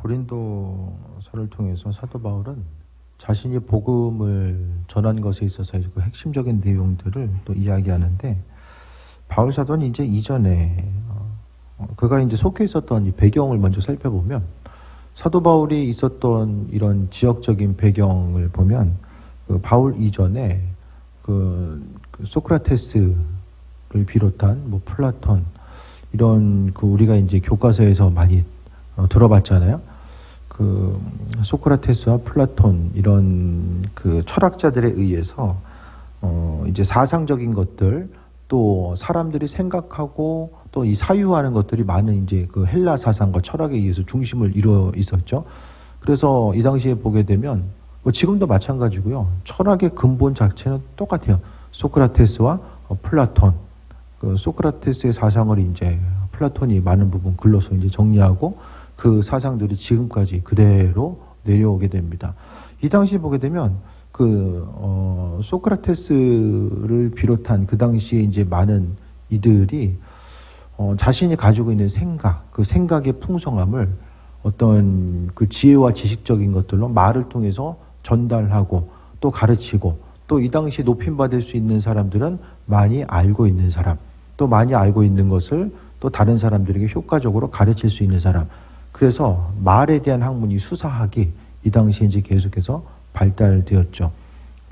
고린도서를 통해서 사도 바울은 자신이 복음을 전한 것에 있어서 그 핵심적인 내용들을 또 이야기하는데, 바울 사도는 이제 이전에 그가 이제 속해 있었던 이 배경을 먼저 살펴보면, 사도 바울이 있었던 이런 지역적인 배경을 보면 그 바울 이전에 그 소크라테스를 비롯한 뭐 플라톤 이런 그 우리가 이제 교과서에서 많이 들어봤잖아요. 그 소크라테스와 플라톤 이런 그 철학자들에 의해서 이제 사상적인 것들, 또 사람들이 생각하고 또 이 사유하는 것들이 많은 이제 그 헬라 사상과 철학에 의해서 중심을 이루어 있었죠. 그래서 이 당시에 보게 되면 뭐 지금도 마찬가지고요. 철학의 근본 자체는 똑같아요. 소크라테스와 플라톤. 그 소크라테스의 사상을 이제 플라톤이 많은 부분 글로서 이제 정리하고 그 사상들이 지금까지 그대로 내려오게 됩니다. 이 당시에 보게 되면 소크라테스를 비롯한 그 당시에 이제 많은 이들이 자신이 가지고 있는 생각, 그 생각의 풍성함을 어떤 그 지혜와 지식적인 것들로 말을 통해서 전달하고 또 가르치고, 또 이 당시에 높임받을 수 있는 사람들은 많이 알고 있는 사람, 또 많이 알고 있는 것을 또 다른 사람들에게 효과적으로 가르칠 수 있는 사람. 그래서 말에 대한 학문이 수사학이 이 당시에 이제 계속해서 발달되었죠.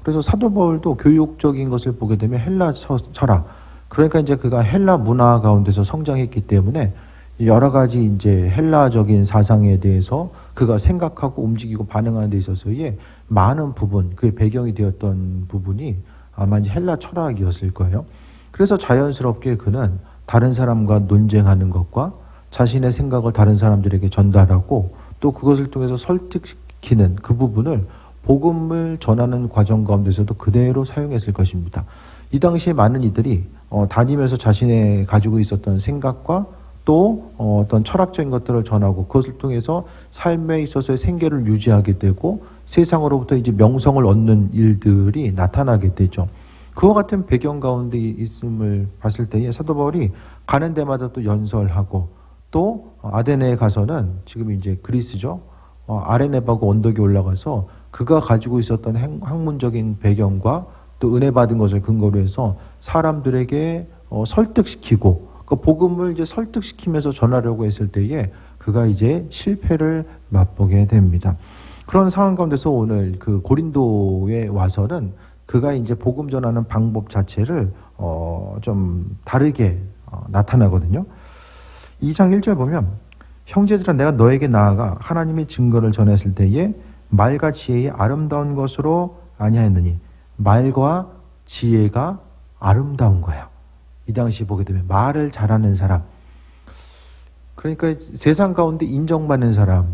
그래서 사도 바울도 교육적인 것을 보게 되면 헬라 철학, 그러니까 이제 그가 헬라 문화 가운데서 성장했기 때문에 여러 가지 이제 헬라적인 사상에 대해서 그가 생각하고 움직이고 반응하는 데 있어서의 많은 부분, 그의 배경이 되었던 부분이 아마 이제 헬라 철학이었을 거예요. 그래서 자연스럽게 그는 다른 사람과 논쟁하는 것과 자신의 생각을 다른 사람들에게 전달하고 또 그것을 통해서 설득시키는 그 부분을 복음을 전하는 과정 가운데서도 그대로 사용했을 것입니다. 이 당시에 많은 이들이 다니면서 자신의 가지고 있었던 생각과 또 어떤 철학적인 것들을 전하고 그것을 통해서 삶에 있어서의 생계를 유지하게 되고 세상으로부터 이제 명성을 얻는 일들이 나타나게 되죠. 그와 같은 배경 가운데 있음을 봤을 때에 사도 바울이 가는 데마다 또 연설하고, 또 아데네에 가서는 지금 이제 그리스죠. 아레네바고 언덕에 올라가서 그가 가지고 있었던 학문적인 배경과 또 은혜 받은 것을 근거로 해서 사람들에게 설득시키고 그 복음을 이제 설득시키면서 전하려고 했을 때에 그가 이제 실패를 맛보게 됩니다. 그런 상황 가운데서 오늘 그 고린도에 와서는 그가 이제 복음 전하는 방법 자체를 좀 다르게 나타나거든요. 2장 1절 보면, 형제들아 내가 너에게 나아가 하나님의 증거를 전했을 때에 말과 지혜의 아름다운 것으로 아니하였느니, 말과 지혜가 아름다운 거예요. 이 당시 보게 되면 말을 잘하는 사람, 그러니까 세상 가운데 인정받는 사람,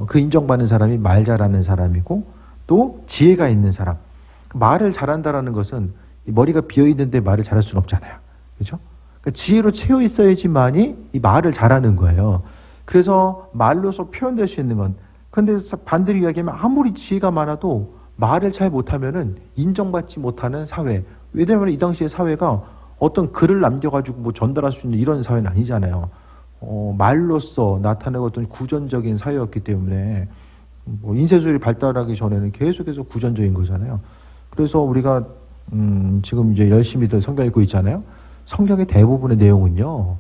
그 인정받는 사람이 말 잘하는 사람이고 또 지혜가 있는 사람. 말을 잘한다라는 것은 머리가 비어 있는데 말을 잘할 수는 없잖아요. 그렇죠? 그러니까 지혜로 채워 있어야지만이 이 말을 잘하는 거예요. 그래서 말로서 표현될 수 있는 건, 그런데 반대로 이야기하면 아무리 지혜가 많아도 말을 잘 못하면은 인정받지 못하는 사회. 왜냐하면 이 당시의 사회가 어떤 글을 남겨가지고 뭐 전달할 수 있는 이런 사회는 아니잖아요. 말로써 나타내고 어떤 구전적인 사회였기 때문에 뭐 인쇄술이 발달하기 전에는 계속해서 구전적인 거잖아요. 그래서 우리가 지금 이제 열심히들 성경 읽고 있잖아요. 성경의 대부분의 내용은요,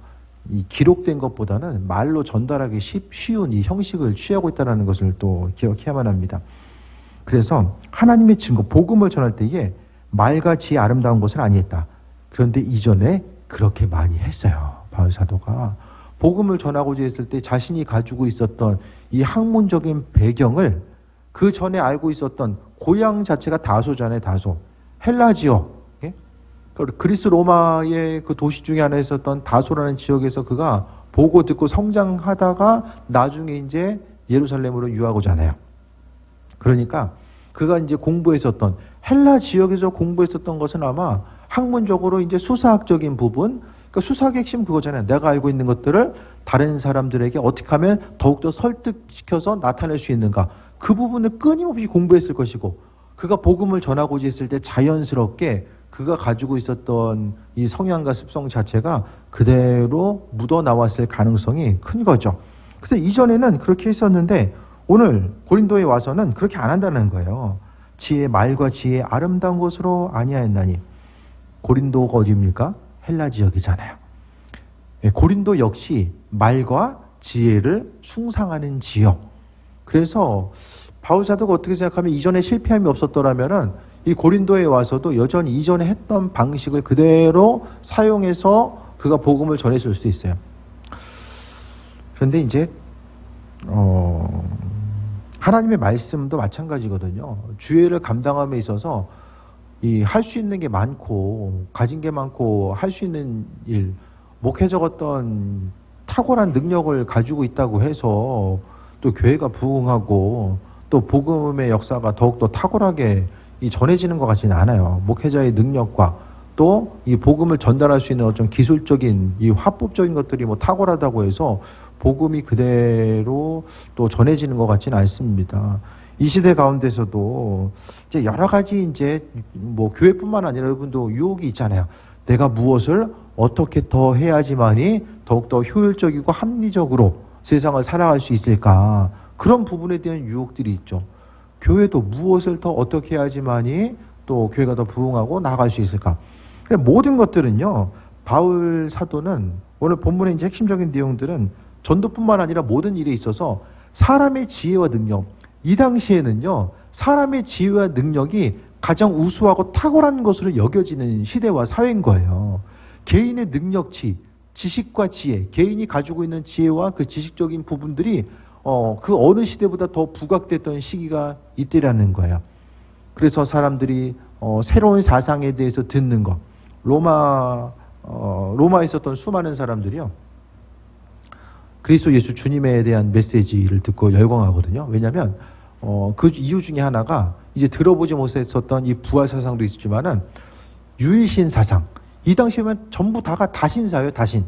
이 기록된 것보다는 말로 전달하기 쉬운 이 형식을 취하고 있다는 것을 또 기억해야만 합니다. 그래서 하나님의 증거, 복음을 전할 때에 말과 지혜 아름다운 것을 아니했다. 그런데 이전에 그렇게 많이 했어요. 바울 사도가 복음을 전하고자 했을 때 자신이 가지고 있었던 이 학문적인 배경을 그 전에 알고 있었던 고향 자체가 다소잖아요. 다소 헬라 지역, 그리스 로마의 그 도시 중에 하나에 있었던 다소라는 지역에서 그가 보고 듣고 성장하다가 나중에 이제 예루살렘으로 유학오자 하네요. 그러니까 그가 이제 공부했었던 헬라 지역에서 공부했었던 것은 아마 학문적으로 이제 수사학적인 부분, 그러니까 수사학의 핵심 그거잖아요. 내가 알고 있는 것들을 다른 사람들에게 어떻게 하면 더욱더 설득시켜서 나타낼 수 있는가. 그 부분을 끊임없이 공부했을 것이고, 그가 복음을 전하고자 했을 때 자연스럽게 그가 가지고 있었던 이 성향과 습성 자체가 그대로 묻어나왔을 가능성이 큰 거죠. 그래서 이전에는 그렇게 했었는데 오늘 고린도에 와서는 그렇게 안 한다는 거예요. 지혜의 말과 지혜의 아름다운 것으로 아니하였나니. 고린도가 어디입니까? 헬라 지역이잖아요. 고린도 역시 말과 지혜를 숭상하는 지역. 그래서 바울 사도가 어떻게 생각하면 이전에 실패함이 없었더라면은 이 고린도에 와서도 여전히 이전에 했던 방식을 그대로 사용해서 그가 복음을 전했을 수도 있어요. 그런데 이제 하나님의 말씀도 마찬가지거든요. 주의를 감당함에 있어서 할 수 있는 게 많고 가진 게 많고 할 수 있는 일, 목회적 어떤 탁월한 능력을 가지고 있다고 해서 또 교회가 부흥하고 또 복음의 역사가 더욱더 탁월하게 전해지는 것 같지는 않아요. 목회자의 능력과 또 이 복음을 전달할 수 있는 어떤 기술적인 이 화법적인 것들이 뭐 탁월하다고 해서 복음이 그대로 또 전해지는 것 같지는 않습니다. 이 시대 가운데서도 이제 여러 가지 이제 뭐 교회뿐만 아니라 여러분도 유혹이 있잖아요. 내가 무엇을 어떻게 더 해야지만이 더욱더 효율적이고 합리적으로 세상을 살아갈 수 있을까? 그런 부분에 대한 유혹들이 있죠. 교회도 무엇을 더 어떻게 해야지만이 또 교회가 더 부흥하고 나아갈 수 있을까? 모든 것들은요, 바울 사도는 오늘 본문의 이제 핵심적인 내용들은 전도뿐만 아니라 모든 일에 있어서 사람의 지혜와 능력, 이 당시에는요, 사람의 지혜와 능력이 가장 우수하고 탁월한 것으로 여겨지는 시대와 사회인 거예요. 개인의 능력치, 지식과 지혜, 개인이 가지고 있는 지혜와 그 지식적인 부분들이 그 어느 시대보다 더 부각됐던 시기가 이때라는 거예요. 그래서 사람들이 새로운 사상에 대해서 듣는 것, 로마에 있었던 수많은 사람들이요, 그리스도 예수 주님에 대한 메시지를 듣고 열광하거든요. 왜냐하면 그 이유 중에 하나가 이제 들어보지 못했었던 이 부활 사상도 있지만은 유일신 사상. 이 당시에는 전부 다가 다신사예요, 다신.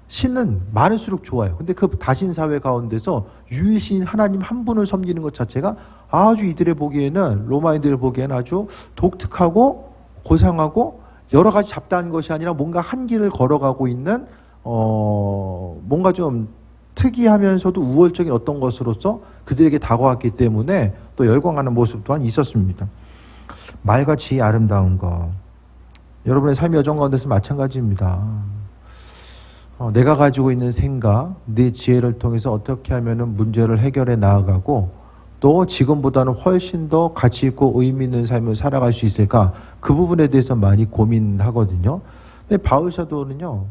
신은 많을수록 좋아요. 근데 그 다신사회 가운데서 유일신 하나님 한 분을 섬기는 것 자체가 아주 이들의 보기에는, 로마인들 보기에는 아주 독특하고 고상하고 여러 가지 잡다한 것이 아니라 뭔가 한 길을 걸어가고 있는 뭔가 좀 특이하면서도 우월적인 어떤 것으로서 그들에게 다가왔기 때문에 또 열광하는 모습 또한 있었습니다. 말과 지혜 아름다운 것. 여러분의 삶의 여정 가운데서 마찬가지입니다. 내가 가지고 있는 생각, 내 지혜를 통해서 어떻게 하면 문제를 해결해 나아가고 또 지금보다는 훨씬 더 가치 있고 의미 있는 삶을 살아갈 수 있을까? 그 부분에 대해서 많이 고민하거든요. 근데 바울 사도는요,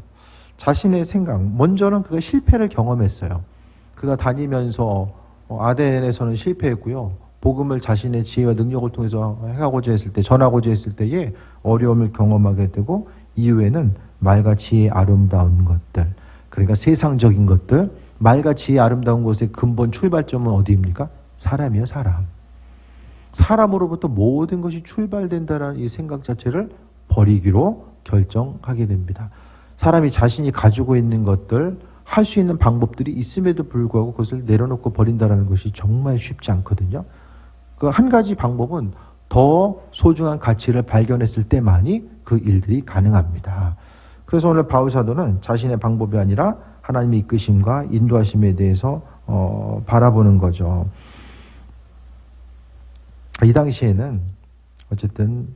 자신의 생각, 먼저는 그가 실패를 경험했어요. 그가 다니면서 아덴에서는 실패했고요. 복음을 자신의 지혜와 능력을 통해서 해가고자 했을 때, 전하고자 했을 때에 어려움을 경험하게 되고, 이후에는 말과 지혜의 아름다운 것들, 그러니까 세상적인 것들, 말과 지혜의 아름다운 것의 근본 출발점은 어디입니까? 사람이요, 사람. 사람으로부터 모든 것이 출발된다는 이 생각 자체를 버리기로 결정하게 됩니다. 사람이 자신이 가지고 있는 것들, 할 수 있는 방법들이 있음에도 불구하고 그것을 내려놓고 버린다는 것이 정말 쉽지 않거든요. 그 한 가지 방법은 더 소중한 가치를 발견했을 때만이 그 일들이 가능합니다. 그래서 오늘 바울 사도는 자신의 방법이 아니라 하나님의 이끄심과 인도하심에 대해서 바라보는 거죠. 이 당시에는 어쨌든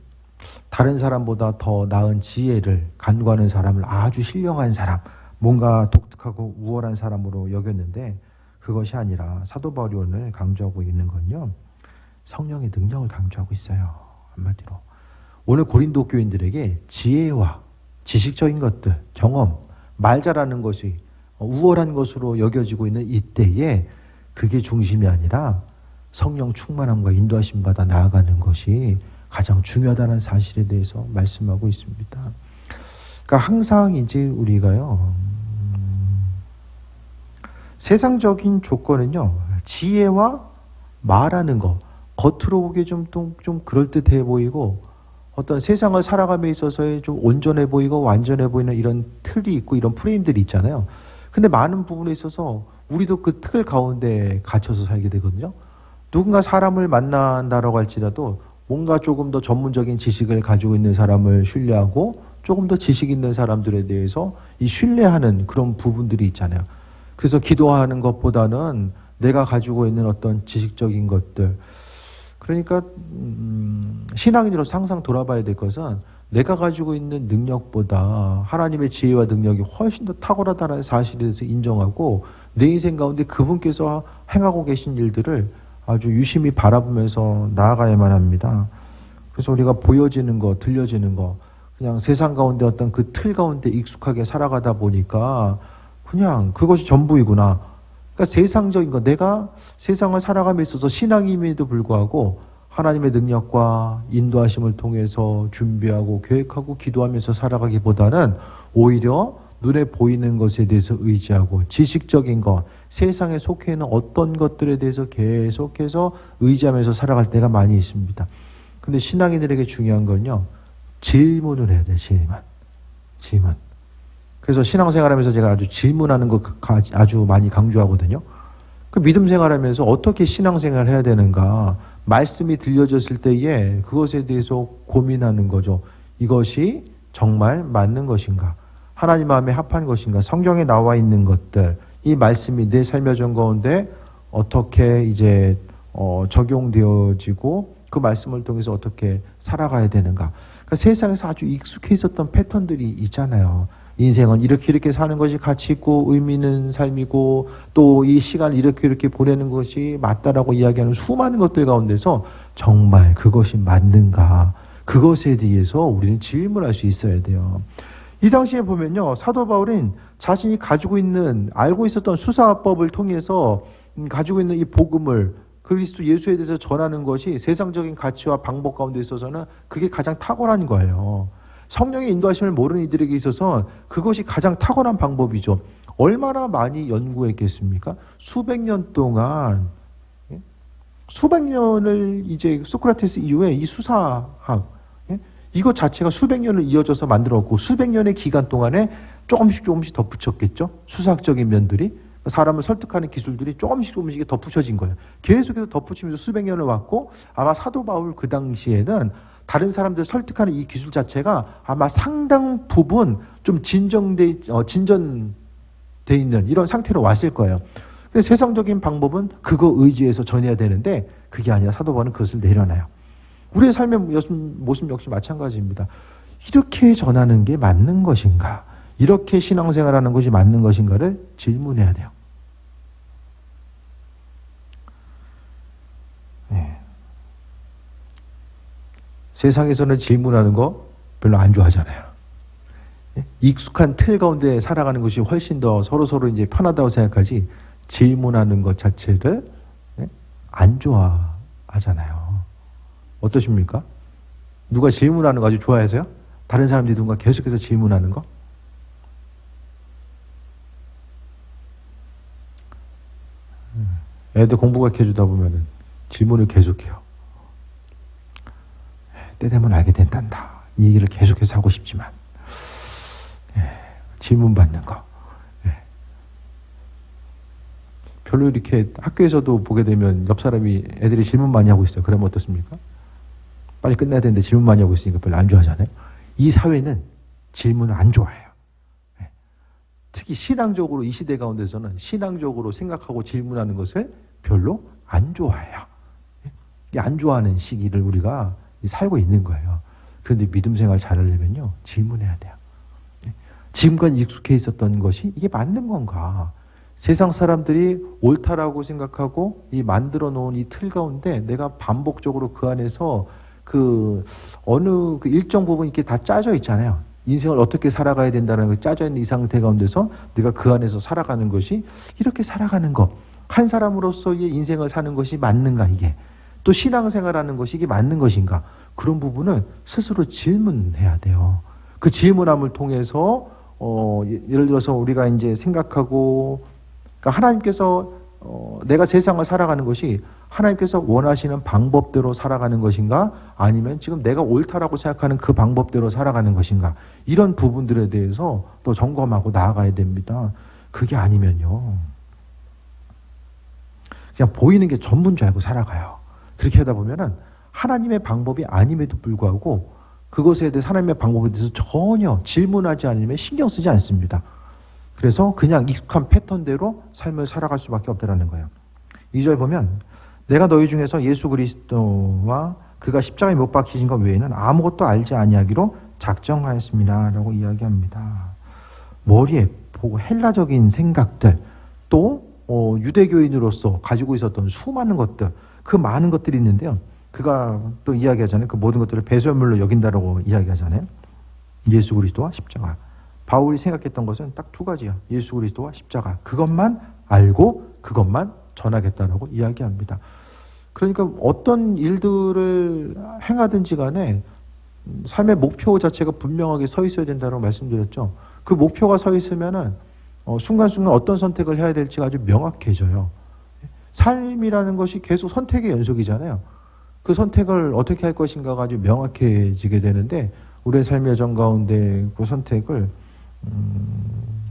다른 사람보다 더 나은 지혜를 간구하는 사람을 아주 신령한 사람, 뭔가 독특하고 우월한 사람으로 여겼는데, 그것이 아니라 사도 바울이 오늘 강조하고 있는 건요, 성령의 능력을 강조하고 있어요. 한마디로 오늘 고린도 교인들에게 지혜와 지식적인 것들, 경험, 말 잘하는 것이 우월한 것으로 여겨지고 있는 이때에 그게 중심이 아니라 성령 충만함과 인도하심 받아 나아가는 것이 가장 중요하다는 사실에 대해서 말씀하고 있습니다. 그러니까 항상 이제 우리가요, 세상적인 조건은요, 지혜와 말하는 것, 겉으로 보기에 좀 그럴듯해 보이고, 어떤 세상을 살아감에 있어서의 좀 온전해 보이고 완전해 보이는 이런 틀이 있고 이런 프레임들이 있잖아요. 근데 많은 부분에 있어서 우리도 그 틀 가운데 갇혀서 살게 되거든요. 누군가 사람을 만난다라고 할지라도 뭔가 조금 더 전문적인 지식을 가지고 있는 사람을 신뢰하고 조금 더 지식 있는 사람들에 대해서 이 신뢰하는 그런 부분들이 있잖아요. 그래서 기도하는 것보다는 내가 가지고 있는 어떤 지식적인 것들, 그러니까 신앙인으로서 항상 돌아봐야 될 것은 내가 가지고 있는 능력보다 하나님의 지혜와 능력이 훨씬 더 탁월하다는 사실에 대해서 인정하고 내 인생 가운데 그분께서 행하고 계신 일들을 아주 유심히 바라보면서 나아가야만 합니다. 그래서 우리가 보여지는 거, 들려지는 거, 그냥 세상 가운데 어떤 그 틀 가운데 익숙하게 살아가다 보니까 그냥 그것이 전부이구나. 그러니까 세상적인 거, 내가 세상을 살아감에 있어서 신앙임에도 불구하고 하나님의 능력과 인도하심을 통해서 준비하고 계획하고 기도하면서 살아가기보다는 오히려 눈에 보이는 것에 대해서 의지하고 지식적인 것, 세상에 속해 있는 어떤 것들에 대해서 계속해서 의지하면서 살아갈 때가 많이 있습니다. 근데 신앙인들에게 중요한 건요, 질문을 해야 돼요. 질문. 그래서 신앙생활하면서 제가 아주 질문하는 거 아주 많이 강조하거든요. 그 믿음 생활하면서 어떻게 신앙생활을 해야 되는가, 말씀이 들려졌을 때에 그것에 대해서 고민하는 거죠. 이것이 정말 맞는 것인가, 하나님 마음에 합한 것인가, 성경에 나와 있는 것들, 이 말씀이 내 삶의 전 가운데 어떻게 이제 적용되어지고 그 말씀을 통해서 어떻게 살아가야 되는가. 그러니까 세상에서 아주 익숙해 있었던 패턴들이 있잖아요. 인생은 이렇게 사는 것이 가치 있고 의미 있는 삶이고 또 이 시간을 이렇게 보내는 것이 맞다라고 이야기하는 수많은 것들 가운데서 정말 그것이 맞는가, 그것에 대해서 우리는 질문할 수 있어야 돼요. 이 당시에 보면요, 사도 바울은 자신이 가지고 있는, 알고 있었던 수사법을 통해서 가지고 있는 이 복음을, 그리스도 예수에 대해서 전하는 것이 세상적인 가치와 방법 가운데 있어서는 그게 가장 탁월한 거예요. 성령의 인도하심을 모르는 이들에게 있어서 그것이 가장 탁월한 방법이죠. 얼마나 많이 연구했겠습니까? 수백 년 동안, 수백 년을 이제 소크라테스 이후에 이 수사학, 이것 자체가 수백 년을 이어져서 만들었고 수백 년의 기간 동안에 조금씩 덧붙였겠죠. 수사학적인 면들이, 사람을 설득하는 기술들이 조금씩 덧붙여진 거예요. 계속해서 덧붙이면서 수백 년을 왔고, 아마 사도 바울 그 당시에는 다른 사람들 설득하는 이 기술 자체가 아마 상당 부분 좀 진전돼 있는 이런 상태로 왔을 거예요. 근데 세상적인 방법은 그거 의지해서 전해야 되는데 그게 아니라 사도 바울은 그것을 내려놔요. 우리의 삶의 모습 역시 마찬가지입니다. 이렇게 전하는 게 맞는 것인가? 이렇게 신앙생활하는 것이 맞는 것인가를 질문해야 돼요. 네. 세상에서는 질문하는 거 별로 안 좋아하잖아요. 익숙한 틀 가운데 살아가는 것이 훨씬 더 서로 이제 편하다고 생각하지, 질문하는 것 자체를 안 좋아하잖아요. 어떠십니까? 누가 질문하는 거 아주 좋아해서요? 다른 사람들이 누군가 계속해서 질문하는 거? 애들 공부 가르쳐주다 보면은 질문을 계속해요. 때 되면 알게 된단다. 이 얘기를 계속해서 하고 싶지만 질문 받는 거 별로 이렇게 학교에서도 보게 되면 옆 사람이 애들이 질문 많이 하고 있어요. 그러면 어떻습니까? 빨리 끝내야 되는데 질문 많이 하고 있으니까 별로 안 좋아하잖아요. 이 사회는 질문을 안 좋아해요. 특히 신앙적으로, 이 시대 가운데서는 신앙적으로 생각하고 질문하는 것을 별로 안 좋아해요. 이 안 좋아하는 시기를 우리가 살고 있는 거예요. 그런데 믿음 생활 잘하려면요, 질문해야 돼요. 지금까지 익숙해 있었던 것이 이게 맞는 건가? 세상 사람들이 옳다라고 생각하고 이 만들어 놓은 이 틀 가운데 내가 반복적으로 그 안에서 어느 일정 부분 이렇게 다 짜져 있잖아요. 인생을 어떻게 살아가야 된다는 게 짜져 있는 이 상태 가운데서 내가 그 안에서 살아가는 것이, 이렇게 살아가는 것, 한 사람으로서의 인생을 사는 것이 맞는가, 이게 또 신앙생활하는 것이 이게 맞는 것인가, 그런 부분을 스스로 질문해야 돼요. 그 질문함을 통해서 예를 들어서 우리가 이제 생각하고, 그러니까 하나님께서 내가 세상을 살아가는 것이 하나님께서 원하시는 방법대로 살아가는 것인가, 아니면 지금 내가 옳다라고 생각하는 그 방법대로 살아가는 것인가, 이런 부분들에 대해서 또 점검하고 나아가야 됩니다. 그게 아니면요, 그냥 보이는 게 전부인 줄 알고 살아가요. 그렇게 하다 보면은 하나님의 방법이 아님에도 불구하고 그것에 대해서, 하나님의 방법에 대해서 전혀 질문하지 않으면 신경 쓰지 않습니다. 그래서 그냥 익숙한 패턴대로 삶을 살아갈 수밖에 없다라는 거예요. 2절 보면 내가 너희 중에서 예수 그리스도와 그가 십자가에 못 박히신 것 외에는 아무것도 알지 아니하기로 작정하였습니다 라고 이야기합니다. 머리에 보고 헬라적인 생각들, 또 유대교인으로서 가지고 있었던 수많은 것들, 그 많은 것들이 있는데요. 그가 또 이야기하잖아요. 그 모든 것들을 배설물로 여긴다라고 이야기하잖아요. 예수 그리스도와 십자가. 바울이 생각했던 것은 딱 두 가지야. 예수 그리스도와 십자가. 그것만 알고 그것만 전하겠다라고 이야기합니다. 그러니까 어떤 일들을 행하든지 간에 삶의 목표 자체가 분명하게 서 있어야 된다고 말씀드렸죠. 그 목표가 서 있으면은 순간순간 어떤 선택을 해야 될지가 아주 명확해져요. 삶이라는 것이 계속 선택의 연속이잖아요. 그 선택을 어떻게 할 것인가가 아주 명확해지게 되는데 우리의 삶의 여정 가운데 그 선택을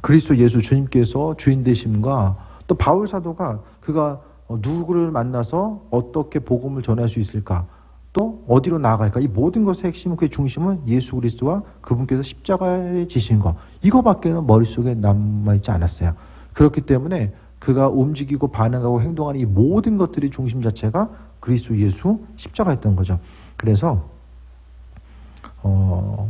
그리스도 예수 주님께서 주인 되심과 또 바울 사도가 그가 누구를 만나서 어떻게 복음을 전할 수 있을까, 또 어디로 나아갈까, 이 모든 것의 핵심은, 그의 중심은 예수 그리스도와 그분께서 십자가에 지신 것, 이거밖에는 머릿속에 남아있지 않았어요. 그렇기 때문에 그가 움직이고 반응하고 행동하는 이 모든 것들의 중심 자체가 그리스도 예수 십자가였던 거죠. 그래서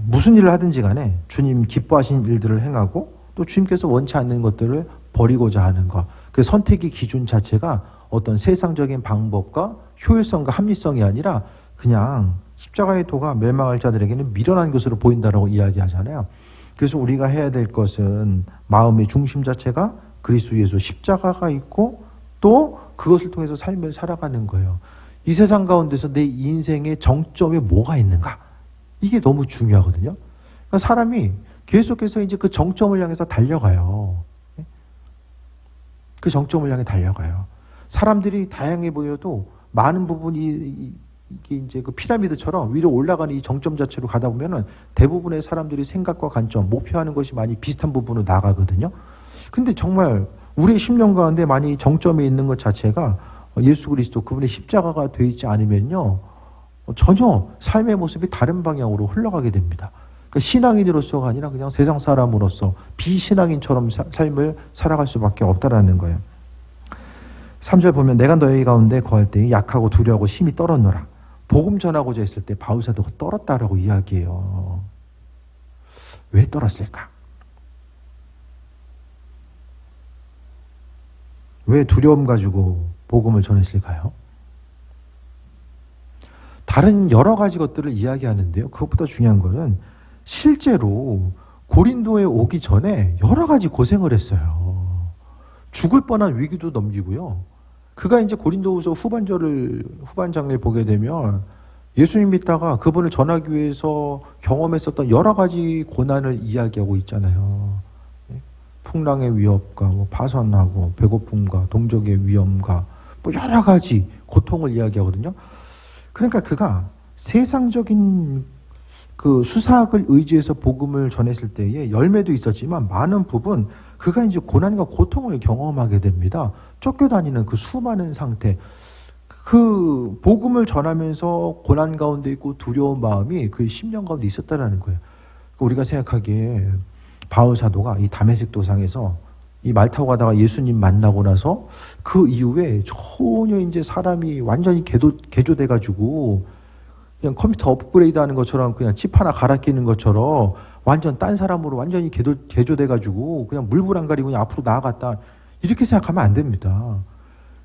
무슨 일을 하든지 간에 주님 기뻐하신 일들을 행하고 또 주님께서 원치 않는 것들을 버리고자 하는 것, 그 선택의 기준 자체가 어떤 세상적인 방법과 효율성과 합리성이 아니라 그냥 십자가의 도가 멸망할 자들에게는 미련한 것으로 보인다라고 이야기하잖아요. 그래서 우리가 해야 될 것은 마음의 중심 자체가 그리스도 예수 십자가가 있고 또 그것을 통해서 삶을 살아가는 거예요. 이 세상 가운데서 내 인생의 정점에 뭐가 있는가? 이게 너무 중요하거든요. 그러니까 사람이 계속해서 이제 그 정점을 향해서 달려가요. 그 정점을 향해 달려가요. 사람들이 다양해 보여도 많은 부분이 이게 이제 그 피라미드처럼 위로 올라가는 이 정점 자체로 가다 보면은 대부분의 사람들이 생각과 관점, 목표하는 것이 많이 비슷한 부분으로 나가거든요. 근데 정말 우리의 심령 가운데 많이 정점에 있는 것 자체가 예수 그리스도 그분의 십자가가 되어 있지 않으면요, 전혀 삶의 모습이 다른 방향으로 흘러가게 됩니다. 그러니까 신앙인으로서가 아니라 그냥 세상 사람으로서 비신앙인처럼 삶을 살아갈 수밖에 없다라는 거예요. 3절 보면 내가 너희 가운데 거할 때 약하고 두려워하고 심히 떨었노라. 복음 전하고자 했을 때 바울 사도가 떨었다라고 이야기해요. 왜 떨었을까? 왜 두려움 가지고 복음을 전했을까요? 다른 여러 가지 것들을 이야기하는데요. 그것보다 중요한 것은 실제로 고린도에 오기 전에 여러 가지 고생을 했어요. 죽을 뻔한 위기도 넘기고요. 그가 이제 고린도후서 후반장을 보게 되면 예수님 믿다가 그분을 전하기 위해서 경험했었던 여러 가지 고난을 이야기하고 있잖아요. 풍랑의 위협과 파산하고 배고픔과 동족의 위험과 여러 가지 고통을 이야기하거든요. 그러니까 그가 세상적인 그 수사학을 의지해서 복음을 전했을 때에 열매도 있었지만 많은 부분 그가 이제 고난과 고통을 경험하게 됩니다. 쫓겨다니는 그 수많은 상태, 그 복음을 전하면서 고난 가운데 있고 두려운 마음이 그 심령 가운데 있었다라는 거예요. 우리가 생각하기에 바울 사도가 이 다메섹 도상에서 이 말 타고 가다가 예수님 만나고 나서 그 이후에 전혀 이제 사람이 완전히 개조돼가지고 그냥 컴퓨터 업그레이드 하는 것처럼 그냥 칩 하나 갈아 끼는 것처럼 완전 딴 사람으로 완전히 개조돼가지고 그냥 물불 안 가리고 그냥 앞으로 나아갔다. 이렇게 생각하면 안 됩니다.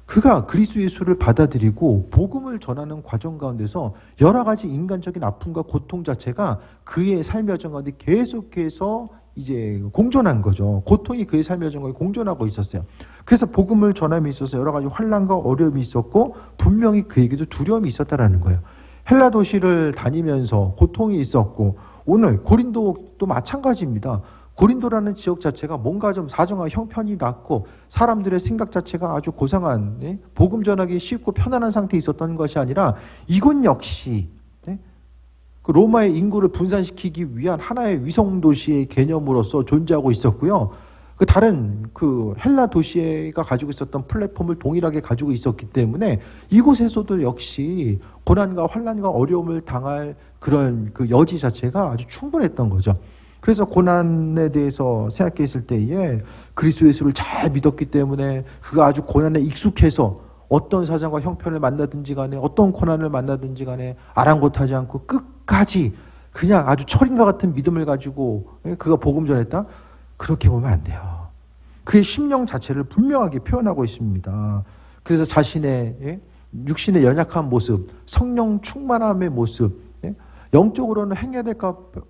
그가 그리스도 예수를 받아들이고 복음을 전하는 과정 가운데서 여러 가지 인간적인 아픔과 고통 자체가 그의 삶의 여정 가운데 계속해서 이제 공존한 거죠. 고통이 그의 삶의 여정 가운데 공존하고 있었어요. 그래서 복음을 전함에 있어서 여러 가지 환난과 어려움이 있었고 분명히 그에게도 두려움이 있었다라는 거예요. 헬라 도시를 다니면서 고통이 있었고 오늘 고린도도 마찬가지입니다. 고린도라는 지역 자체가 뭔가 좀 사정과 형편이 낮고 사람들의 생각 자체가 아주 고상한 복음 전하기 쉽고 편안한 상태에 있었던 것이 아니라 이곳 역시 그 로마의 인구를 분산시키기 위한 하나의 위성 도시의 개념으로서 존재하고 있었고요. 그 다른 그 헬라 도시가 가지고 있었던 플랫폼을 동일하게 가지고 있었기 때문에 이곳에서도 역시 고난과 환난과 어려움을 당할 그런 그 여지 자체가 아주 충분했던 거죠. 그래서 그래서 고난에 대해서 생각했을 때에 그리스도 예수를 잘 믿었기 때문에 그가 아주 고난에 익숙해서 어떤 사정과 형편을 만나든지 간에 어떤 고난을 만나든지 간에 아랑곳하지 않고 끝까지 그냥 아주 철인과 같은 믿음을 가지고 그가 복음 전했다? 그렇게 보면 안 돼요. 그의 심령 자체를 분명하게 표현하고 있습니다. 그래서 자신의 육신의 연약한 모습, 성령 충만함의 모습, 영적으로는 행해야 될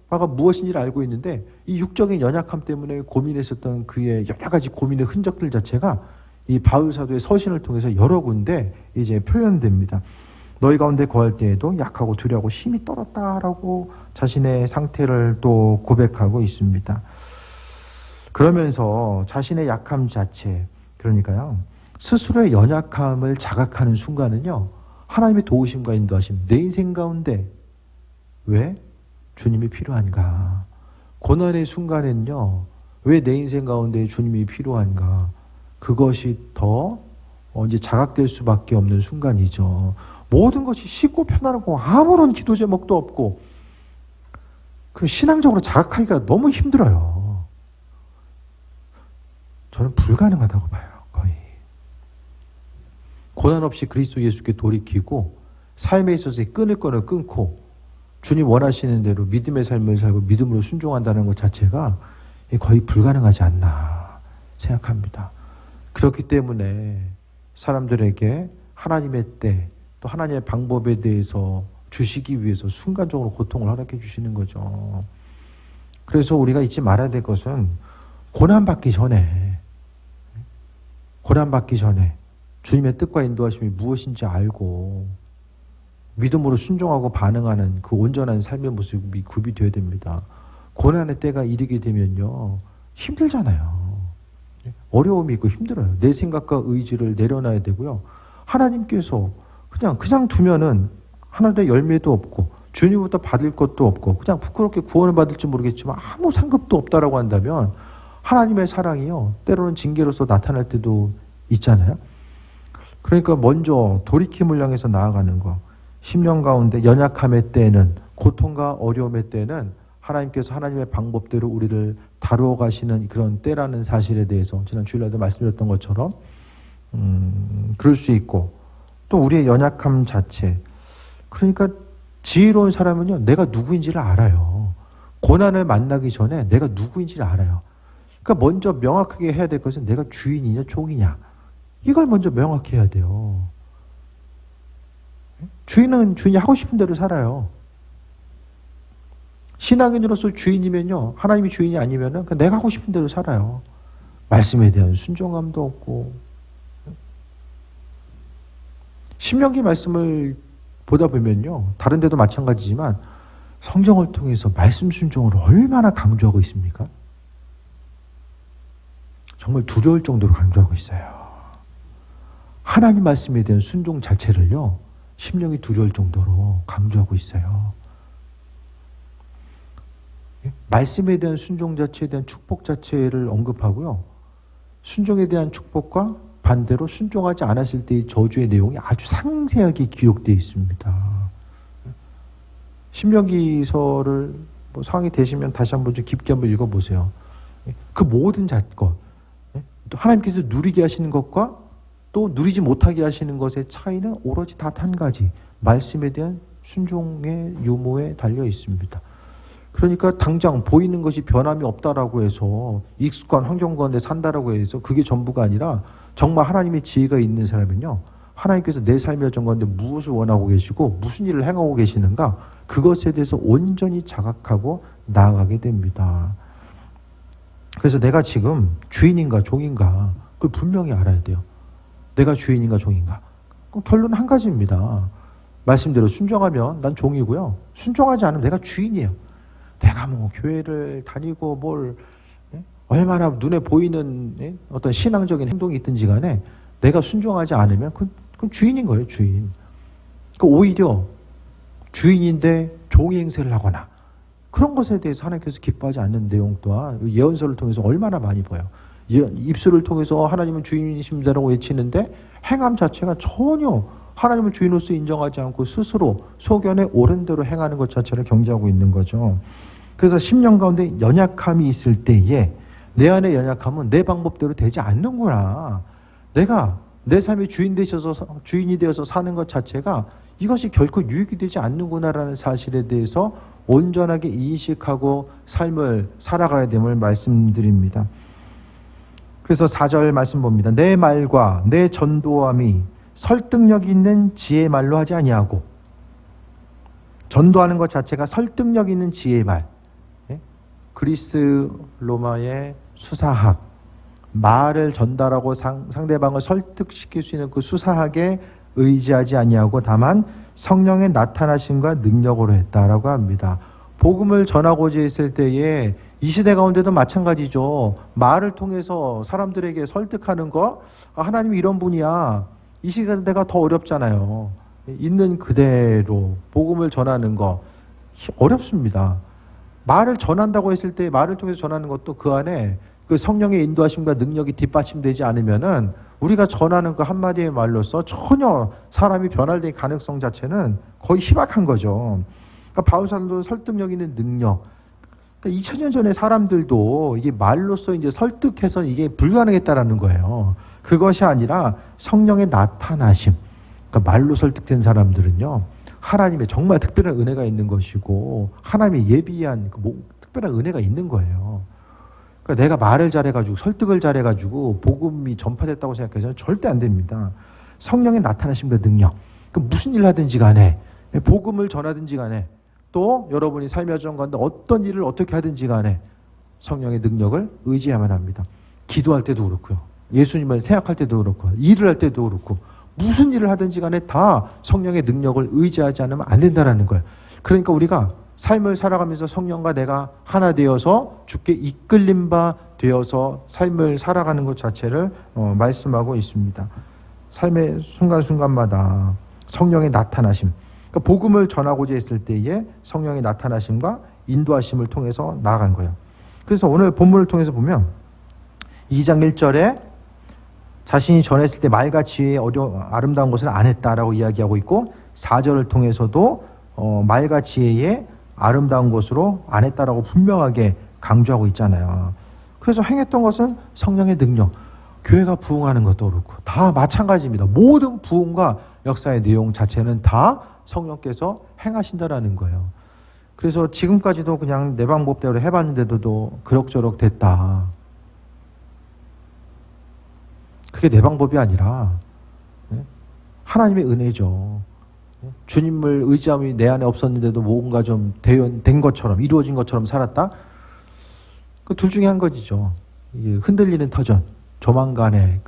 바가 무엇인지를 알고 있는데 이 육적인 연약함 때문에 고민했었던 그의 여러 가지 고민의 흔적들 자체가 이 바울 사도의 서신을 통해서 여러 군데 이제 표현됩니다. 너희 가운데 거할 때에도 약하고 두려워하고 힘이 떨었다라고 자신의 상태를 또 고백하고 있습니다. 그러면서 자신의 약함 자체, 그러니까요, 스스로의 연약함을 자각하는 순간은요, 하나님의 도우심과 인도하심, 내 인생 가운데 왜 주님이 필요한가? 고난의 순간엔요, 왜 내 인생 가운데 주님이 필요한가? 그것이 더 이제 자각될 수밖에 없는 순간이죠. 모든 것이 쉽고 편안하고 아무런 기도 제목도 없고, 그 신앙적으로 자각하기가 너무 힘들어요. 저는 불가능하다고 봐요, 거의. 고난 없이 그리스도 예수께 돌이키고 삶에 있어서의 끊을 거를 끊고 주님 원하시는 대로 믿음의 삶을 살고 믿음으로 순종한다는 것 자체가 거의 불가능하지 않나 생각합니다. 그렇기 때문에 사람들에게 하나님의 때 또 하나님의 방법에 대해서 주시기 위해서 순간적으로 고통을 허락해 주시는 거죠. 그래서 우리가 잊지 말아야 될 것은 고난받기 전에 주님의 뜻과 인도하심이 무엇인지 알고 믿음으로 순종하고 반응하는 그 온전한 삶의 모습이 구비되어야 됩니다. 고난의 때가 이르게 되면요, 힘들잖아요. 어려움이 있고 힘들어요. 내 생각과 의지를 내려놔야 되고요. 하나님께서 그냥 두면은 하나님의 열매도 없고 주님부터 받을 것도 없고 그냥 부끄럽게 구원을 받을지 모르겠지만 아무 상급도 없다라고 한다면 하나님의 사랑이요, 때로는 징계로서 나타날 때도 있잖아요. 그러니까 먼저 돌이킴을 향해서 나아가는 거, 심령 가운데 연약함의 때에는, 고통과 어려움의 때에는 하나님께서 하나님의 방법대로 우리를 다루어 가시는 그런 때라는 사실에 대해서 지난 주일날도 말씀드렸던 것처럼 그럴 수 있고, 또 우리의 연약함 자체, 그러니까 지혜로운 사람은요, 내가 누구인지를 알아요. 고난을 만나기 전에 내가 누구인지를 알아요. 그러니까 먼저 명확하게 해야 될 것은 내가 주인이냐 종이냐, 이걸 먼저 명확히 해야 돼요. 주인은 주인이 하고 싶은 대로 살아요. 신앙인으로서 주인이면요, 하나님이 주인이 아니면은 내가 하고 싶은 대로 살아요. 말씀에 대한 순종감도 없고. 신명기 말씀을 보다 보면요, 다른 데도 마찬가지지만 성경을 통해서 말씀 순종을 얼마나 강조하고 있습니까? 정말 두려울 정도로 강조하고 있어요. 하나님 말씀에 대한 순종 자체를요, 심령이 두려울 정도로 강조하고 있어요. 말씀에 대한 순종 자체에 대한 축복 자체를 언급하고요, 순종에 대한 축복과 반대로 순종하지 않았을 때의 저주의 내용이 아주 상세하게 기록되어 있습니다. 신명기서를 상황이 되시면 다시 한번 좀 깊게 한번 읽어보세요. 그 모든 것, 하나님께서 누리게 하시는 것과 또 누리지 못하게 하시는 것의 차이는 오로지 단 한 가지, 말씀에 대한 순종의 유무에 달려 있습니다. 그러니까 당장 보이는 것이 변함이 없다라고 해서 익숙한 환경 가운데 산다라고 해서 그게 전부가 아니라, 정말 하나님의 지혜가 있는 사람은요, 하나님께서 내 삶의 여정 가운데 무엇을 원하고 계시고 무슨 일을 행하고 계시는가, 그것에 대해서 온전히 자각하고 나아가게 됩니다. 그래서 내가 지금 주인인가 종인가, 그걸 분명히 알아야 돼요. 내가 주인인가 종인가. 결론은 한 가지입니다. 말씀대로 순종하면 난 종이고요, 순종하지 않으면 내가 주인이에요. 내가 뭐 교회를 다니고 얼마나 눈에 보이는 어떤 신앙적인 행동이 있든지 간에 내가 순종하지 않으면 그건 주인인 거예요, 주인. 그러니까 오히려 주인인데 종의 행세를 하거나 그런 것에 대해서 하나님께서 기뻐하지 않는 내용 또한 예언서를 통해서 얼마나 많이 보여요. 입술을 통해서 하나님은 주인이십니다라고 외치는데 행함 자체가 전혀 하나님을 주인으로서 인정하지 않고 스스로 소견에 옳은 대로 행하는 것 자체를 경계하고 있는 거죠. 그래서 심령 가운데 연약함이 있을 때에 내 안에 연약함은 내 방법대로 되지 않는구나. 내가 내 삶의 주인이 되어서 사는 것 자체가 이것이 결코 유익이 되지 않는구나라는 사실에 대해서 온전하게 인식하고 삶을 살아가야 됨을 말씀드립니다. 그래서 4절 말씀 봅니다. 내 말과 내 전도함이 설득력 있는 지혜의 말로 하지 아니하고, 전도하는 것 자체가 설득력 있는 지혜의 말. 그리스 로마의 수사학, 말을 전달하고 상대방을 설득시킬 수 있는 그 수사학에 의지하지 아니하고 다만 성령의 나타나심과 능력으로 했다라고 합니다. 복음을 전하고자 했을 때에 이 시대 가운데도 마찬가지죠. 말을 통해서 사람들에게 설득하는 거, 하나님이 이런 분이야. 이 시대가 더 어렵잖아요. 있는 그대로 복음을 전하는 거 어렵습니다. 말을 전한다고 했을 때 말을 통해서 전하는 것도 그 안에 그 성령의 인도하심과 능력이 뒷받침되지 않으면은 우리가 전하는 그 한마디의 말로써 전혀 사람이 변화될 가능성 자체는 거의 희박한 거죠. 그러니까 바울 사도도 설득력 있는 능력. 그러니까 2000년 전에 사람들도 이게 말로써 이제 설득해서 이게 불가능했다라는 거예요. 그것이 아니라 성령의 나타나심. 그러니까 말로 설득된 사람들은요, 하나님의 정말 특별한 은혜가 있는 것이고 하나님이 예비한 특별한 은혜가 있는 거예요. 그러니까 내가 말을 잘해가지고 설득을 잘해가지고 복음이 전파됐다고 생각해서는 절대 안 됩니다. 성령의 나타나심과 능력. 그 무슨 일을 하든지 간에, 복음을 전하든지 간에, 또 여러분이 삶의 여정 가운데 어떤 일을 어떻게 하든지 간에 성령의 능력을 의지해야만 합니다. 기도할 때도 그렇고요. 예수님을 생각할 때도 그렇고, 일을 할 때도 그렇고, 무슨 일을 하든지 간에 다 성령의 능력을 의지하지 않으면 안 된다는 거예요. 그러니까 우리가 삶을 살아가면서 성령과 내가 하나 되어서 주께 이끌림 바 되어서 삶을 살아가는 것 자체를 말씀하고 있습니다. 삶의 순간순간마다 성령의 나타나심, 그러니까 복음을 전하고자 했을 때에 성령의 나타나심과 인도하심을 통해서 나아간 거예요. 그래서 오늘 본문을 통해서 보면 2장 1절에 자신이 전했을 때 말과 지혜의 아름다운 것을 안 했다라고 이야기하고 있고, 4절을 통해서도 말과 지혜의 아름다운 것으로 안 했다라고 분명하게 강조하고 있잖아요. 그래서 행했던 것은 성령의 능력, 교회가 부흥하는 것도 그렇고 다 마찬가지입니다. 모든 부흥과 역사의 내용 자체는 다 성령께서 행하신다라는 거예요. 그래서 지금까지도 그냥 내 방법대로 해봤는데도 그럭저럭 됐다. 그게 내 방법이 아니라 하나님의 은혜죠. 주님을 의지함이 내 안에 없었는데도 뭔가 좀 된 것처럼, 이루어진 것처럼 살았다? 그 둘 중에 한 가지죠. 이게 흔들리는 터전, 조만간에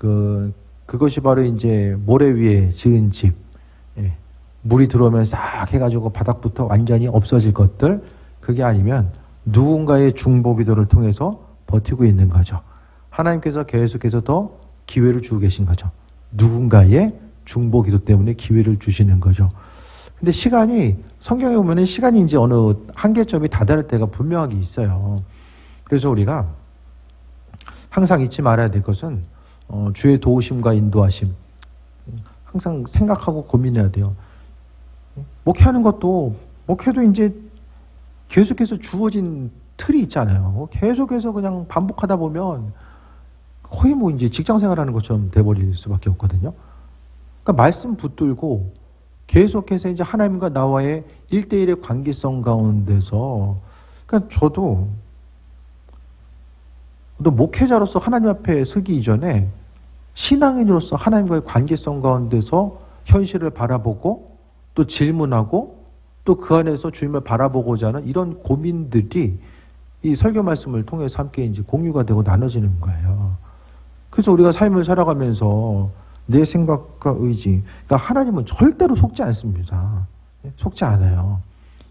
그것이 바로 이제 모래 위에 지은 집. 물이 들어오면 싹 해가지고 바닥부터 완전히 없어질 것들, 그게 아니면 누군가의 중보기도를 통해서 버티고 있는 거죠. 하나님께서 계속해서 더 기회를 주고 계신 거죠. 누군가의 중보기도 때문에 기회를 주시는 거죠. 근데 시간이, 성경에 보면 시간이 이제 어느 한계점이 다다를 때가 분명하게 있어요. 그래서 우리가 항상 잊지 말아야 될 것은 주의 도우심과 인도하심, 항상 생각하고 고민해야 돼요. 목회하는 것도, 목회도 이제 계속해서 주어진 틀이 있잖아요. 계속해서 그냥 반복하다 보면 거의 뭐 이제 직장 생활하는 것처럼 돼버릴 수밖에 없거든요. 그러니까 말씀 붙들고 계속해서 이제 하나님과 나와의 1대1의 관계성 가운데서, 그러니까 저도 목회자로서 하나님 앞에 서기 이전에 신앙인으로서 하나님과의 관계성 가운데서 현실을 바라보고 또 질문하고 또 그 안에서 주님을 바라보고자 하는 이런 고민들이 이 설교 말씀을 통해서 함께 이제 공유가 되고 나눠지는 거예요. 그래서 우리가 삶을 살아가면서 내 생각과 의지, 그러니까 하나님은 절대로 속지 않습니다. 속지 않아요.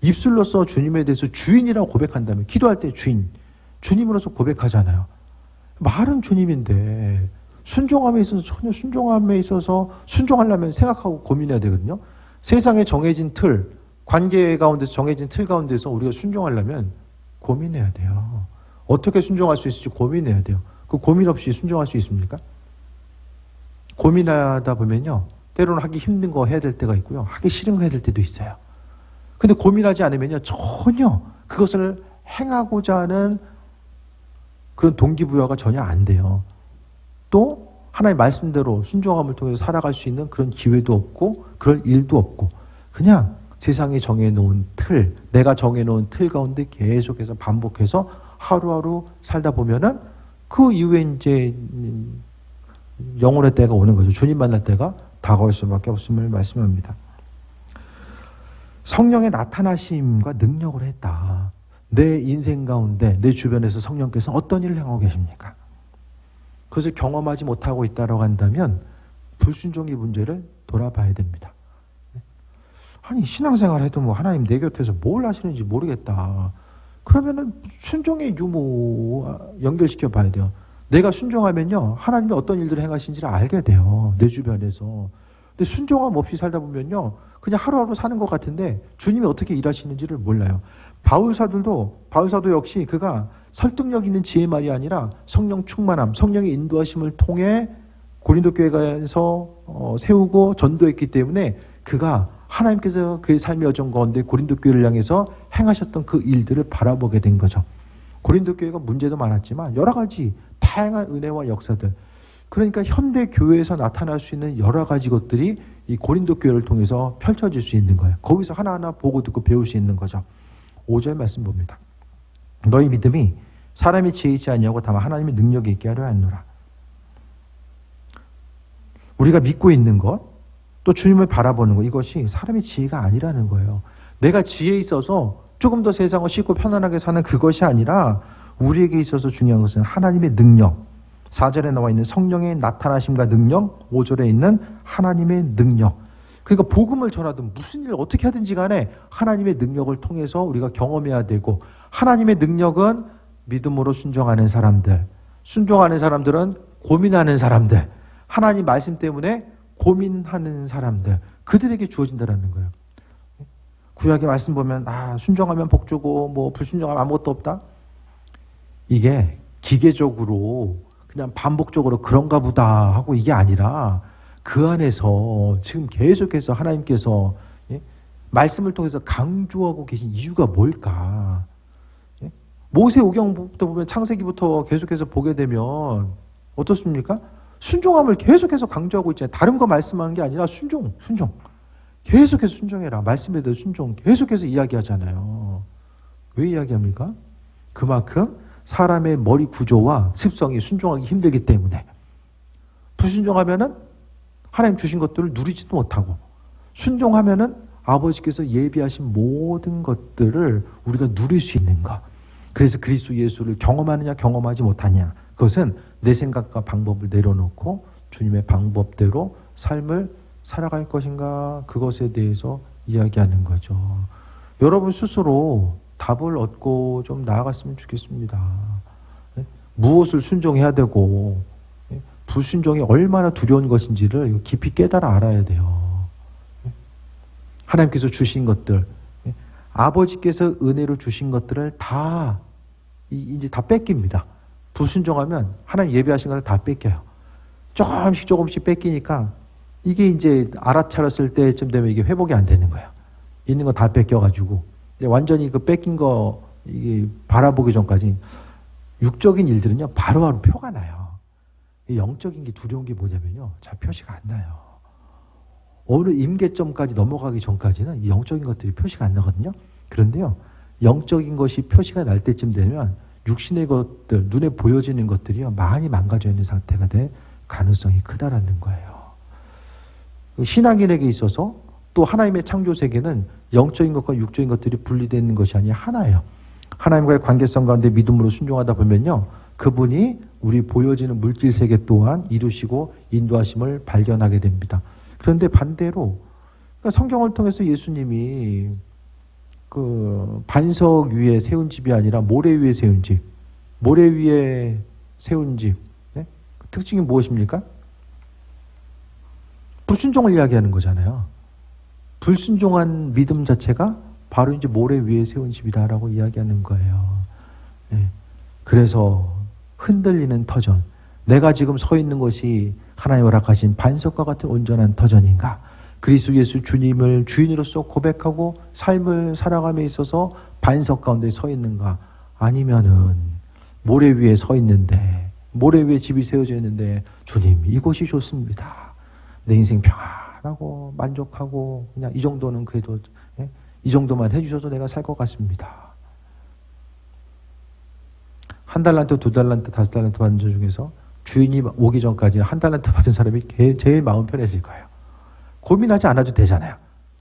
입술로서 주님에 대해서 주인이라고 고백한다면, 기도할 때 주님으로서 고백하잖아요. 말은 주님인데 순종함에 있어서 전혀 순종함에 있어서 순종하려면 생각하고 고민해야 되거든요. 세상에 정해진 틀, 관계 가운데서 정해진 틀 가운데서 우리가 순종하려면 고민해야 돼요. 어떻게 순종할 수 있을지 고민해야 돼요. 그 고민 없이 순종할 수 있습니까? 고민하다 보면요, 때로는 하기 힘든 거 해야 될 때가 있고요, 하기 싫은 거 해야 될 때도 있어요. 근데 고민하지 않으면요, 전혀 그것을 행하고자 하는 그런 동기부여가 전혀 안 돼요. 또 하나님 말씀대로 순종함을 통해서 살아갈 수 있는 그런 기회도 없고 그럴 일도 없고 그냥 세상에 정해놓은 틀, 내가 정해놓은 틀 가운데 계속해서 반복해서 하루하루 살다 보면은 그 이후에 이제 영혼의 때가 오는 거죠. 주님 만날 때가 다가올 수밖에 없음을 말씀합니다. 성령의 나타나심과 능력을 했다. 내 인생 가운데 내 주변에서 성령께서 어떤 일을 행하고 계십니까? 그것을 경험하지 못하고 있다고 한다면 불순종의 문제를 돌아봐야 됩니다. 아니 신앙생활 해도 뭐 하나님 내 곁에서 뭘 하시는지 모르겠다. 그러면은 순종의 유무 연결시켜 봐야 돼요. 내가 순종하면요 하나님이 어떤 일들을 행하신지를 알게 돼요. 내 주변에서. 근데 순종함 없이 살다 보면요 그냥 하루하루 사는 것 같은데 주님이 어떻게 일하시는지를 몰라요. 바울 사도 역시 그가 설득력 있는 지혜 말이 아니라 성령 충만함, 성령의 인도하심을 통해 고린도 교회에서 세우고 전도했기 때문에 그가 하나님께서 그의 삶의 여정 가운데 고린도 교회를 향해서 행하셨던 그 일들을 바라보게 된 거죠. 고린도 교회가 문제도 많았지만 여러 가지 다양한 은혜와 역사들, 그러니까 현대 교회에서 나타날 수 있는 여러 가지 것들이 이 고린도 교회를 통해서 펼쳐질 수 있는 거예요. 거기서 하나하나 보고 듣고 배울 수 있는 거죠. 5절 말씀 봅니다. 너희 믿음이 사람의 지혜 있지 아니하고 다만 하나님의 능력이 있게 하려 하노라. 우리가 믿고 있는 것, 또 주님을 바라보는 것, 이것이 사람의 지혜가 아니라는 거예요. 내가 지혜 있어서 조금 더 세상을 쉽고 편안하게 사는 그것이 아니라 우리에게 있어서 중요한 것은 하나님의 능력, 4절에 나와 있는 성령의 나타나심과 능력, 5절에 있는 하나님의 능력. 그러니까 복음을 전하든 무슨 일을 어떻게 하든지 간에 하나님의 능력을 통해서 우리가 경험해야 되고, 하나님의 능력은 믿음으로 순종하는 사람들, 순종하는 사람들은 고민하는 사람들, 하나님 말씀 때문에 고민하는 사람들, 그들에게 주어진다는 거예요. 구약의 말씀 보면 순종하면 복 주고 뭐 불순종하면 아무것도 없다. 이게 기계적으로 그냥 반복적으로 그런가 보다 하고 이게 아니라 그 안에서 지금 계속해서 하나님께서 말씀을 통해서 강조하고 계신 이유가 뭘까? 모세오경부터 보면 창세기부터 계속해서 보게 되면 어떻습니까? 순종함을 계속해서 강조하고 있잖아요. 다른 거 말씀하는 게 아니라 순종. 계속해서 순종해라. 말씀에 대해 순종 계속해서 이야기하잖아요. 왜 이야기합니까? 그만큼 사람의 머리 구조와 습성이 순종하기 힘들기 때문에. 불순종하면은 하나님 주신 것들을 누리지도 못하고, 순종하면은 아버지께서 예비하신 모든 것들을 우리가 누릴 수 있는 것. 그래서 그리스도 예수를 경험하느냐 경험하지 못하냐, 그것은 내 생각과 방법을 내려놓고 주님의 방법대로 삶을 살아갈 것인가, 그것에 대해서 이야기하는 거죠. 여러분 스스로 답을 얻고 좀 나아갔으면 좋겠습니다. 무엇을 순종해야 되고 불순종이 얼마나 두려운 것인지를 깊이 깨달아 알아야 돼요. 하나님께서 주신 것들, 아버지께서 은혜로 주신 것들을 이제 다 뺏깁니다. 불순종하면 하나님 예비하신 것을 다 뺏겨요. 조금씩 뺏기니까 이게 이제 알아차렸을 때쯤 되면 이게 회복이 안 되는 거예요. 있는 거 다 뺏겨가지고 완전히 그 뺏긴 거 이게 바라보기 전까지 육적인 일들은요 바로바로 표가 나요. 영적인 게 두려운 게 뭐냐면요, 잘 표시가 안 나요. 어느 임계점까지 넘어가기 전까지는 이 영적인 것들이 표시가 안 나거든요. 그런데요, 영적인 것이 표시가 날 때쯤 되면 육신의 것들, 눈에 보여지는 것들이요 많이 망가져 있는 상태가 될 가능성이 크다라는 거예요. 신앙인에게 있어서 또 하나님의 창조 세계는 영적인 것과 육적인 것들이 분리되어 있는 것이 아니라 하나예요. 하나님과의 관계성 가운데 믿음으로 순종하다 보면요, 그분이 우리 보여지는 물질 세계 또한 이루시고 인도하심을 발견하게 됩니다. 그런데 반대로 그러니까 성경을 통해서 예수님이 그 반석 위에 세운 집이 아니라 모래 위에 세운 집, 모래 위에 세운 집, 네? 그 특징이 무엇입니까? 불순종을 이야기하는 거잖아요. 불순종한 믿음 자체가 바로 이제 모래 위에 세운 집이다라고 이야기하는 거예요. 네. 그래서 흔들리는 터전, 내가 지금 서 있는 것이 하나님 허락하신 반석과 같은 온전한 터전인가? 그리스도 예수 주님을 주인으로서 고백하고 삶을 살아감에 있어서 반석 가운데 서 있는가? 아니면은 모래 위에 서 있는데, 모래 위에 집이 세워져 있는데, 주님, 이곳이 좋습니다. 내 인생 평안하고 만족하고 그냥 이 정도는 그래도, 예? 이 정도만 해주셔도 내가 살 것 같습니다. 한 달란트, 두 달란트, 다섯 달란트 받은 자 중에서 주인이 오기 전까지 한 달란트 받은 사람이 제일 마음 편했을 거예요. 고민하지 않아도 되잖아요.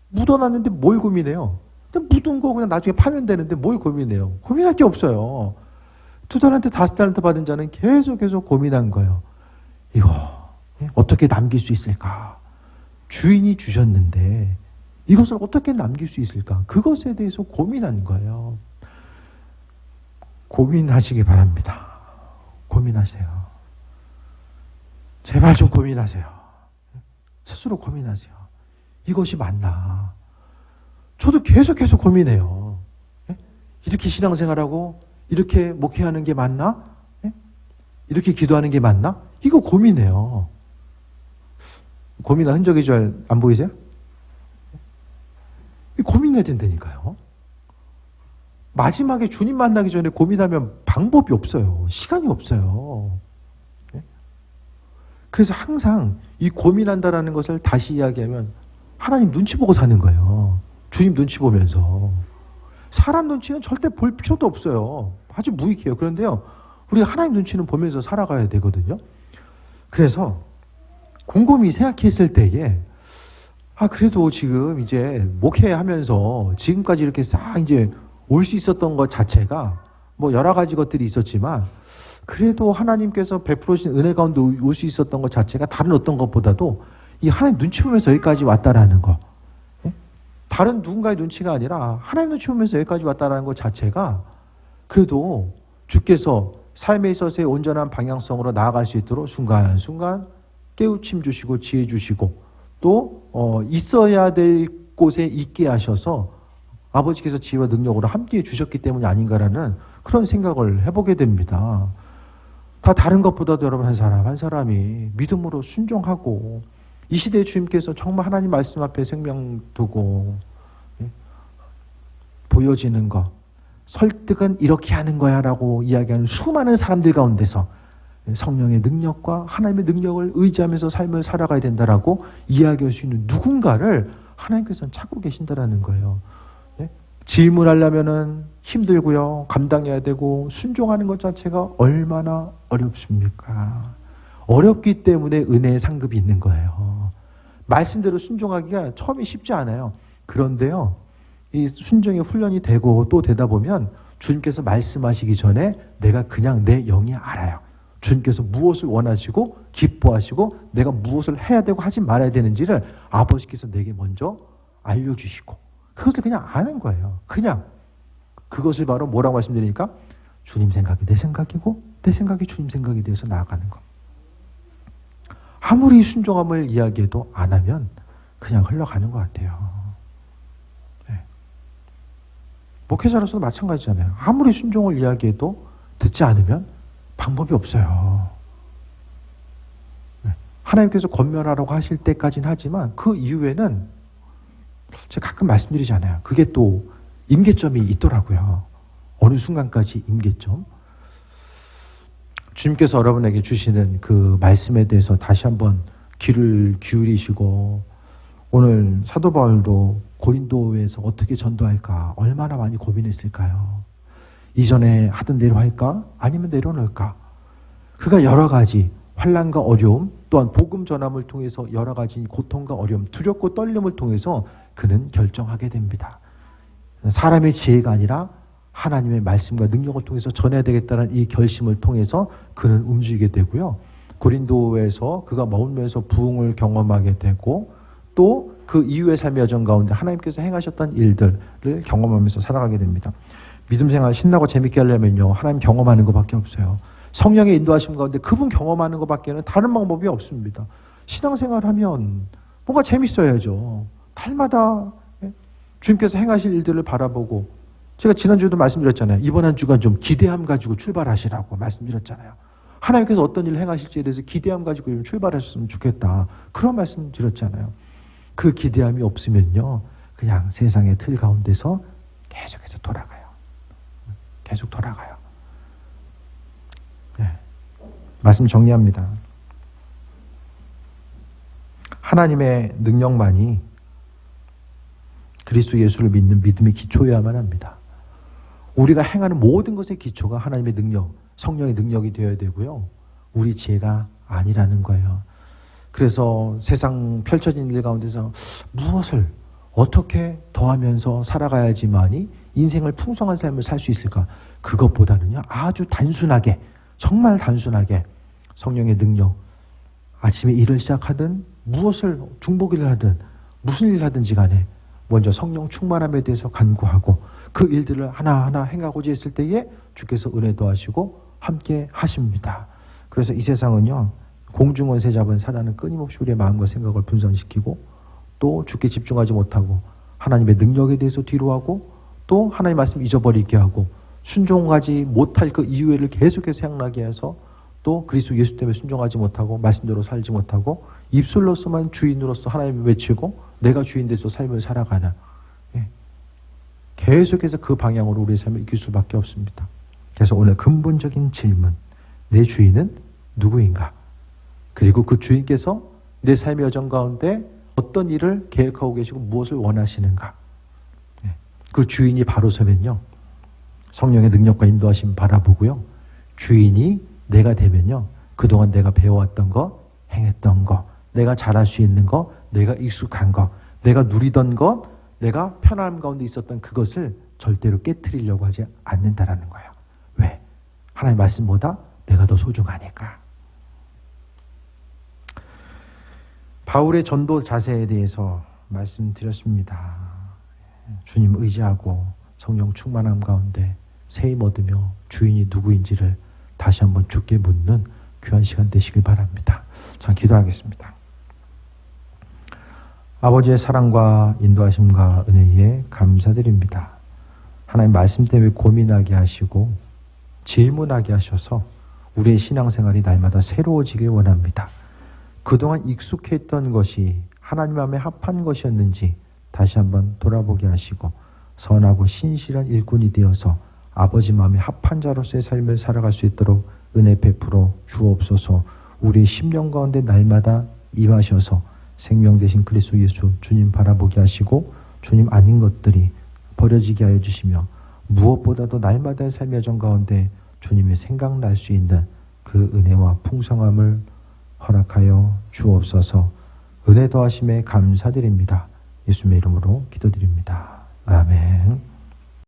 묻어놨는데 뭘 고민해요? 묻은 거 그냥 나중에 파면 되는데 뭘 고민해요? 고민할 게 없어요. 두 달란트, 다섯 달란트 받은 자는 계속 고민한 거예요. 이거 어떻게 남길 수 있을까? 주인이 주셨는데 이것을 어떻게 남길 수 있을까? 그것에 대해서 고민한 거예요. 고민하시기 바랍니다. 고민하세요. 제발 좀 고민하세요. 스스로 고민하세요. 이것이 맞나? 저도 계속 고민해요. 이렇게 신앙생활하고 이렇게 목회하는 게 맞나? 이렇게 기도하는 게 맞나? 이거 고민해요. 고민한 흔적이 잘 안 보이세요? 고민해야 된다니까요. 마지막에 주님 만나기 전에 고민하면 방법이 없어요. 시간이 없어요. 그래서 항상 이 고민한다라는 것을 다시 이야기하면 하나님 눈치 보고 사는 거예요. 주님 눈치 보면서. 사람 눈치는 절대 볼 필요도 없어요. 아주 무익해요. 그런데요, 우리가 하나님 눈치는 보면서 살아가야 되거든요. 그래서 곰곰이 생각했을 때에 그래도 지금 이제 목회하면서 지금까지 이렇게 싹 이제 올 수 있었던 것 자체가 뭐 여러 가지 것들이 있었지만 그래도 하나님께서 베풀어 주신 은혜 가운데 올 수 있었던 것 자체가 다른 어떤 것보다도 이 하나님 눈치 보면서 여기까지 왔다라는 거. 다른 누군가의 눈치가 아니라 하나님 눈치 보면서 여기까지 왔다라는 것 자체가 그래도 주께서 삶에 있어서의 온전한 방향성으로 나아갈 수 있도록 순간순간 깨우침 주시고 지혜 주시고 또 있어야 될 곳에 있게 하셔서 아버지께서 지혜와 능력으로 함께해 주셨기 때문이 아닌가라는 그런 생각을 해보게 됩니다. 다 다른 것보다도 여러분 한 사람 한 사람이 믿음으로 순종하고 이 시대의 주님께서 정말 하나님 말씀 앞에 생명 두고 보여지는 것, 설득은 이렇게 하는 거야 라고 이야기하는 수많은 사람들 가운데서 성령의 능력과 하나님의 능력을 의지하면서 삶을 살아가야 된다라고 이야기할 수 있는 누군가를 하나님께서는 찾고 계신다라는 거예요. 질문하려면은 힘들고요. 감당해야 되고 순종하는 것 자체가 얼마나 어렵습니까? 어렵기 때문에 은혜의 상급이 있는 거예요. 말씀대로 순종하기가 처음이 쉽지 않아요. 그런데요, 이 순종의 훈련이 되고 또 되다 보면 주님께서 말씀하시기 전에 내가 그냥 내 영이 알아요. 주님께서 무엇을 원하시고 기뻐하시고 내가 무엇을 해야 되고 하지 말아야 되는지를 아버지께서 내게 먼저 알려주시고 그것을 그냥 아는 거예요. 그냥 그것을 바로 뭐라고 말씀드리니까 주님 생각이 내 생각이고 내 생각이 주님 생각이 되어서 나아가는 것. 아무리 순종함을 이야기해도 안 하면 그냥 흘러가는 것 같아요. 네. 목회자로서도 마찬가지잖아요. 아무리 순종을 이야기해도 듣지 않으면 방법이 없어요. 네. 하나님께서 권면하라고 하실 때까지는 하지만 그 이후에는 제가 가끔 말씀드리잖아요. 그게 또 임계점이 있더라고요. 어느 순간까지 임계점. 주님께서 여러분에게 주시는 그 말씀에 대해서 다시 한번 귀를 기울이시고 오늘 사도 바울도 고린도에서 어떻게 전도할까 얼마나 많이 고민했을까요? 이전에 하던 대로 할까? 아니면 내려놓을까? 그가 여러 가지 환난과 어려움 또한 복음 전함을 통해서 여러 가지 고통과 어려움, 두렵고 떨림을 통해서 그는 결정하게 됩니다. 사람의 지혜가 아니라 하나님의 말씀과 능력을 통해서 전해야 되겠다는 이 결심을 통해서 그는 움직이게 되고요. 고린도에서 그가 머물면서 부흥을 경험하게 되고 또 그 이후의 삶의 여정 가운데 하나님께서 행하셨던 일들을 경험하면서 살아가게 됩니다. 믿음 생활 신나고 재밌게 하려면요. 하나님 경험하는 것밖에 없어요. 성령의 인도하심 가운데 그분 경험하는 것밖에는 다른 방법이 없습니다. 신앙생활하면 뭔가 재밌어야죠. 달마다 주님께서 행하실 일들을 바라보고 제가 지난주에도 말씀드렸잖아요. 이번 한 주간 좀 기대함 가지고 출발하시라고 말씀드렸잖아요. 하나님께서 어떤 일을 행하실지에 대해서 기대함 가지고 좀 출발하셨으면 좋겠다. 그런 말씀 드렸잖아요. 그 기대함이 없으면요. 그냥 세상의 틀 가운데서 계속해서 돌아가요. 계속 돌아가요. 네. 말씀 정리합니다. 하나님의 능력만이 그리스도 예수를 믿는 믿음의 기초여야만 합니다. 우리가 행하는 모든 것의 기초가 하나님의 능력, 성령의 능력이 되어야 되고요. 우리 지혜가 아니라는 거예요. 그래서 세상 펼쳐진 일 가운데서 무엇을 어떻게 더하면서 살아가야지만이 인생을 풍성한 삶을 살 수 있을까? 그것보다는요, 아주 단순하게, 정말 단순하게 성령의 능력, 아침에 일을 시작하든 무엇을 중보기를 하든 무슨 일을 하든지 간에 먼저 성령 충만함에 대해서 간구하고 그 일들을 하나하나 행하고자 했을 때에 주께서 은혜 더하시고 함께 하십니다. 그래서 이 세상은요, 공중원세 잡은 사단은 끊임없이 우리의 마음과 생각을 분산시키고 또 주께 집중하지 못하고 하나님의 능력에 대해서 뒤로하고 또 하나님의 말씀 잊어버리게 하고 순종하지 못할 그 이유를 계속해서 생각나게 해서 또 그리스도 예수 때문에 순종하지 못하고 말씀대로 살지 못하고 입술로서만 주인으로서 하나님을 외치고 내가 주인 돼서 삶을 살아가는, 계속해서 그 방향으로 우리의 삶을 이길 수밖에 없습니다. 그래서 오늘 근본적인 질문, 내 주인은 누구인가? 그리고 그 주인께서 내 삶의 여정 가운데 어떤 일을 계획하고 계시고 무엇을 원하시는가? 그 주인이 바로 서면요, 성령의 능력과 인도하심 바라보고요, 주인이 내가 되면요, 그동안 내가 배워왔던 거, 행했던 거, 내가 잘할 수 있는 거, 내가 익숙한 거, 내가 누리던 것, 내가 편안함 가운데 있었던 그것을 절대로 깨트리려고 하지 않는다라는 거예요. 왜? 하나님의 말씀보다 내가 더 소중하니까. 바울의 전도 자세에 대해서 말씀드렸습니다. 주님 의지하고 성령 충만함 가운데 세임 얻으며 주인이 누구인지를 다시 한번 주께 묻는 귀한 시간 되시길 바랍니다. 자, 기도하겠습니다. 아버지의 사랑과 인도하심과 은혜에 감사드립니다. 하나님 말씀 때문에 고민하게 하시고 질문하게 하셔서 우리의 신앙생활이 날마다 새로워지길 원합니다. 그동안 익숙했던 것이 하나님 마음에 합한 것이었는지 다시 한번 돌아보게 하시고 선하고 신실한 일꾼이 되어서 아버지 마음에 합한 자로서의 삶을 살아갈 수 있도록 은혜 베풀어 주옵소서. 우리의 심령 가운데 날마다 임하셔서 생명 되신 그리스도 예수 주님 바라보게 하시고 주님 아닌 것들이 버려지게 하여 주시며 무엇보다도 날마다의 삶의 여정 가운데 주님의 생각날 수 있는 그 은혜와 풍성함을 허락하여 주옵소서. 은혜 더하심에 감사드립니다. 예수님의 이름으로 기도드립니다. 아멘.